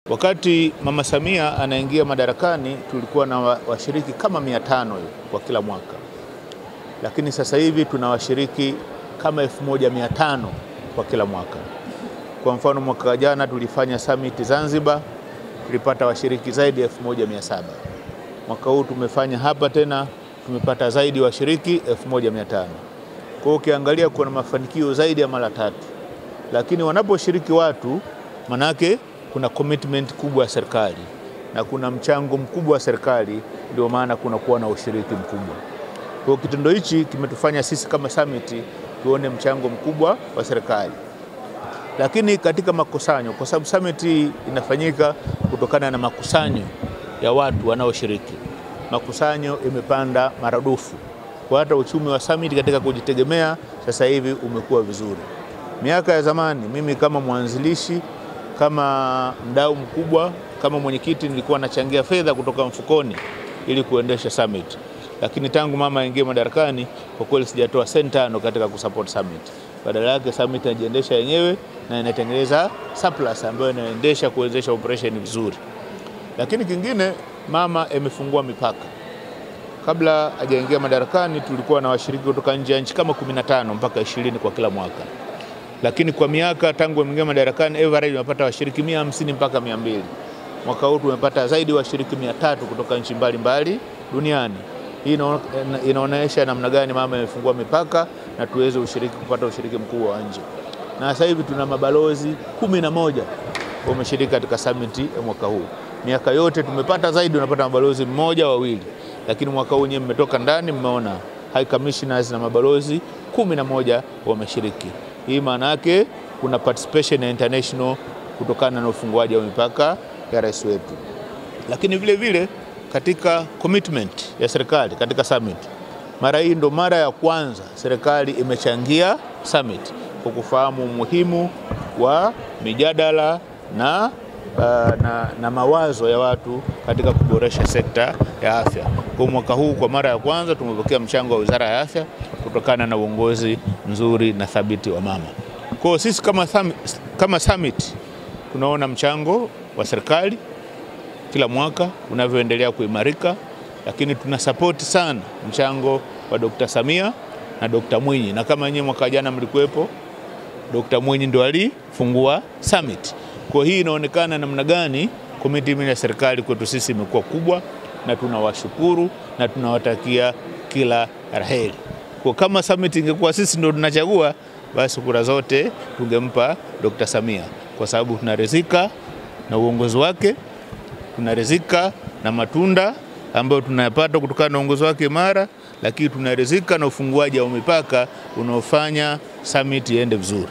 Wakati Mama Samia anaingia madarakani tulikuwa na washiriki kama 500 kwa kila mwaka. Lakini sasa hivi tuna washiriki kama 1500 kwa kila mwaka. Kwa mfano mwaka jana tulifanya summit Zanzibar, tulipata washiriki zaidi ya 1700. Mwaka huu tumefanya hapa tena, tumepata zaidi washiriki 1500. Kwa hiyo ukiangalia kuna mafanikio zaidi ya mara 3. Lakini wanaposhiriki watu, manake kuna commitment kubwa ya serikali na kuna mchango mkubwa wa serikali, ndio maana kuna kuwa na ushiriki mkubwa. Kwa kitendo hichi kimetufanya sisi kama summit tuone mchango mkubwa wa serikali. Lakini katika makusanyo, kwa sababu summit inafanyika kutokana na makusanyo ya watu wanaoshiriki, makusanyo imepanda maradufu. Kwa hata uchumi wa summit katika kujitegemea sasa hivi umekuwa vizuri. Miaka ya zamani mimi kama mwanzilishi, kama mdau mkubwa, kama mwenyekiti nilikuwa nachangia fedha kutoka mfukoni ili kuendesha summit. Lakini tangu mama aingie madarakani kwa kweli sijatoa senti 5 katika kusupport summit. Badala yake summit inajiendesha yenyewe na inatengeneza surplus ambayo inaendesha kuwezesha operation vizuri. Lakini kingine, mama amefungua mipaka. Kabla hajaingia madarakani tulikuwa na washiriki kutoka nje ya nchi kama 15 mpaka 20 kwa kila mwaka. Lakini kwa miaka tangu ameingia madarakani average tumepata washiriki 150 mpaka 200. Mwaka huu tumepata zaidi washiriki 300 kutoka nchi mbalimbali duniani. Hii inaonyesha namna gani mama amefungua mipaka na tuweze kupata ushiriki mkubwa wa nje. Na sasa hivi tuna mabalozi 11 wameshiriki katika summit ya mwaka huu. Miaka yote tumepata zaidi, unapata mabalozi 1 2. Lakini mwaka huu nyewe mmetoka ndani mmeona high commissioners na mabalozi 11 wameshiriki. Hii maana yake kuna participation ya international kutokana na ufunguaji wa mipaka ya rais wetu. Lakini vile vile katika commitment ya serikali katika summit, mara hii ndo mara ya kwanza serikali imechangia summit kwa kufahamu umuhimu wa mijadala na mawazo ya watu katika kuboresha sekta ya afya. Kwa mwaka huu kwa mara ya kwanza tumepokea mchango wa Wizara ya Afya kutokana na uongozi mzuri na thabiti wa mama. Kwa sisi kama summit tunaona mchango wa serikali kila mwaka unavyoendelea kuimarika, lakini tuna support sana mchango wa Dr. Samia na Dr. Mwinyi. Na kama nyinyi mwaka jana mlikuwepo, Dr. Mwinyi ndo alifungua summit. Kwa hii inaonekana namna gani commitment ya serikali kwetu sisi imekuwa kubwa, na tunawashukuru na tunawatakia kila laheri. Kwa kama summit ingekuwa sisi ndo tunachagua, basi kura zote tungempa Dr. Samia, kwa sababu tunaridhika na uongozi wake, tunaridhika na matunda ambayo tunayapata kutokana na uongozi wake imara, lakini tunaridhika na ufunguaji wa mipaka unaofanya summit iende vizuri.